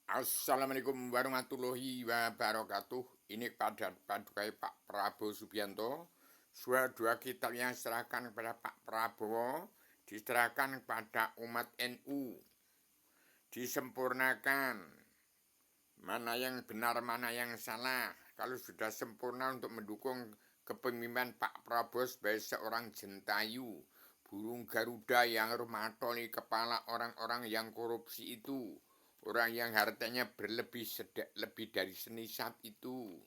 Assalamualaikum warahmatullahi wabarakatuh. Ini padukai Pak Prabowo Subianto. Dua kitab yang diserahkan kepada Pak Prabowo diserahkan kepada umat NU. Disempurnakan. Mana yang benar, mana yang salah. Kalau sudah sempurna untuk mendukung kepemimpinan Pak Prabowo sebagai seorang jentayu, burung Garuda yang mematoli kepala orang-orang yang korupsi itu. Orang yang hartanya lebih dari senisab itu.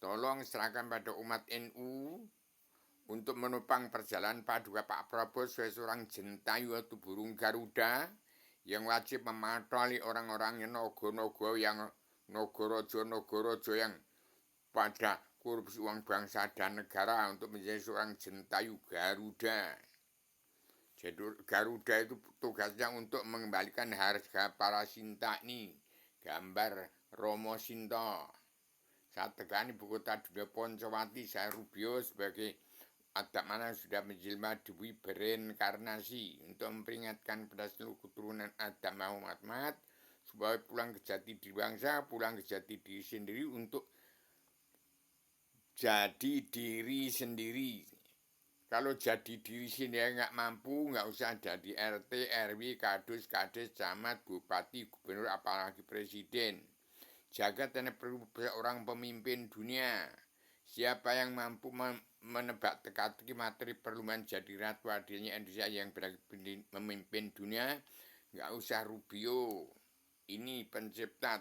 Tolong serahkan pada umat NU untuk menopang perjalanan paduka Pak Prabowo sebagai seorang jentayu atau burung Garuda yang wajib mematoli orang-orang yang nogo-nogo yang nogorojo yang pada korupsi uang bangsa dan negara untuk menjadi seorang jentayu Garuda. Jadi Garuda itu tugasnya untuk mengembalikan harga para Sinta ini. Gambar Romo Sinta. Saat tegani buku Tadunia Poncowati saya Rubio sebagai adat mana sudah menjelma Dewi bereinkarnasi untuk memperingatkan pada seluruh keturunan Adam Muhammad supaya pulang ke jati diri bangsa, pulang ke jati diri sendiri untuk jadi diri sendiri. Kalau jadi diri sendiri nggak mampu, nggak usah jadi RT, RW, kadus, kades, camat, bupati, gubernur, apalagi presiden. Jagat hanya perlu seorang pemimpin dunia. Siapa yang mampu menebak teka-teki materi perlu menjadi ratu adilnya Indonesia yang memimpin dunia, nggak usah Rubio. Ini pencipta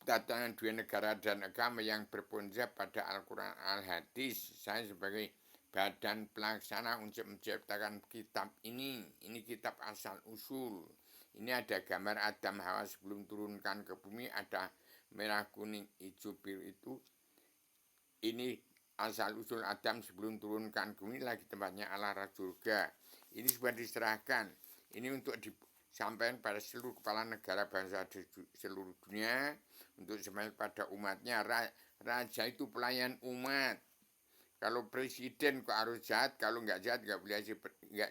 tatanan dua negara dan agama yang berponsep pada Al-Quran Al-Hadis. Saya sebagai badan pelaksana untuk menciptakan kitab ini. Ini kitab asal usul. Ini ada gambar Adam Hawa sebelum turunkan ke bumi. Ada merah, kuning, hijau, biru itu. Ini asal usul Adam sebelum turunkan ke bumi. Lagi tempatnya Allah surga. Ini sudah diserahkan. Ini untuk disampaikan pada seluruh kepala negara bangsa di seluruh dunia. Untuk semuanya pada umatnya. Raja itu pelayan umat. Kalau presiden kok harus jahat, kalau nggak jahat nggak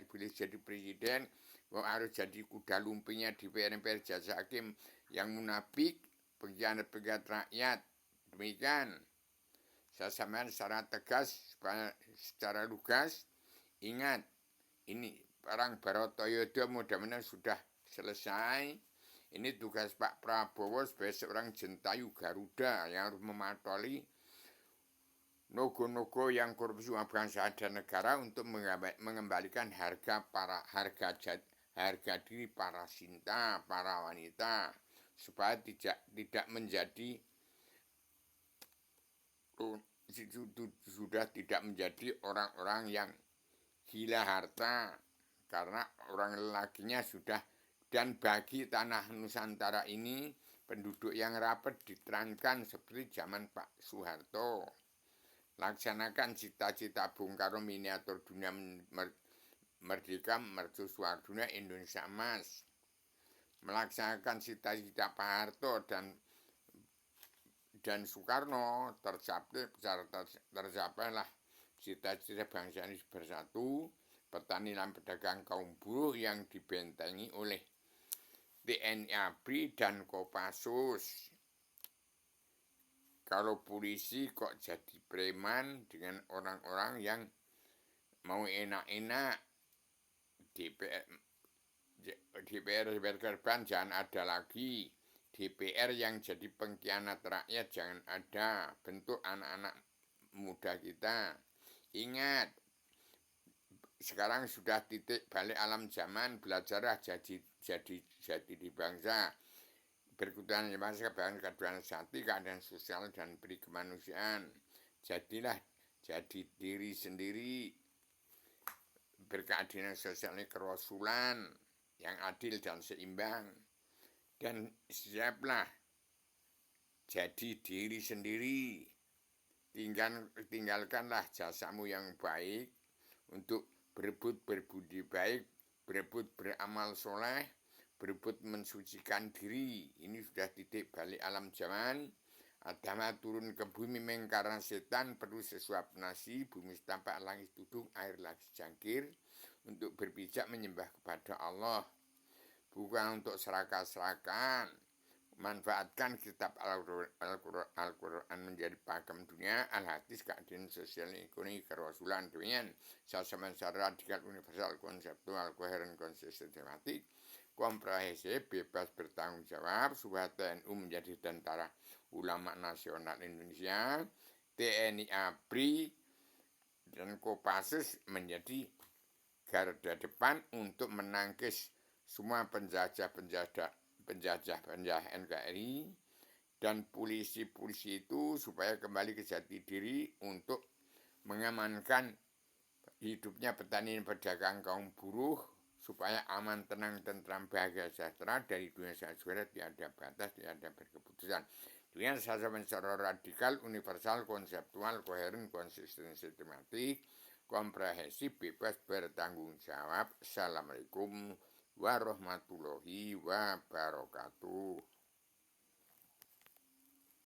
boleh jadi presiden. Kok harus jadi kuda lumpinya di DPR jasa hakim yang munafik, pengkhianat rakyat. Demikian. Saya sampaikan secara tegas, secara lugas. Ingat, ini perang Bharatayuddha mudah-mudahan sudah selesai. Ini tugas Pak Prabowo sebagai seorang jentayu Garuda yang harus mematoli nogo-nogo yang korupsi uang bangsa dan negara untuk mengembalikan harga diri para Sinta, para wanita, supaya tidak menjadi sudah tidak menjadi orang-orang yang gila harta karena orang lelakinya sudah. Dan bagi tanah Nusantara ini penduduk yang rapat diterangkan seperti zaman Pak Soeharto. Laksanakan cita-cita Bung Karno miniatur dunia merdeka mercusuar dunia Indonesia emas. Melaksanakan cita-cita Pak Harto dan Soekarno tercapailah cita-cita bangsa ini bersatu, petani dan pedagang kaum buruh yang dibentengi oleh TNI ABRI dan Kopassus. Kalau polisi kok jadi preman dengan orang-orang yang mau enak-enak. DPR Kerban jangan ada lagi. DPR yang jadi pengkhianat rakyat jangan ada. Bentuk anak-anak muda kita. Ingat, sekarang sudah titik balik alam zaman, belajarlah jadi di bangsa. Berkebutuhan bangsa, keadaan sati, keadaan sosial dan beri kemanusiaan. Jadilah jadi diri sendiri. Berkeadilan sosial ini kerasulan yang adil dan seimbang. Dan siaplah jadi diri sendiri. Tinggalkanlah jasamu yang baik untuk berebut berbudi baik, berebut beramal soleh, berebut mensucikan diri. Ini sudah titik balik alam zaman. Adama turun ke bumi karena setan perlu sesuap nasi, bumi setampak langit duduk, air lagi jangkir untuk berpijak menyembah kepada Allah. bukan untuk serakah-serakahan. Manfaatkan kitab Al-Quran menjadi pakem dunia, al-hadis keadaan sosial ekonomi kerasulan dengan sasaran secara radikal universal konseptual koheren konsistematik komprehensif bebas bertanggung jawab supaya TNU menjadi tentara ulama nasional Indonesia, TNI ABRI dan Kopassus menjadi garda depan untuk menangkis semua penjajah NKRI dan polisi-polisi itu supaya kembali ke jati diri untuk mengamankan hidupnya petani dan pedagang kaum buruh supaya aman, tenang, tentram, bahagia, sejahtera dari dunia sejarah tiada batas, tiada berkeputusan. Dengan sasaran secara radikal, universal, konseptual, koheren, konsisten, sistematik, komprehensif, bebas, bertanggung jawab. Assalamualaikum warahmatullahi wabarakatuh.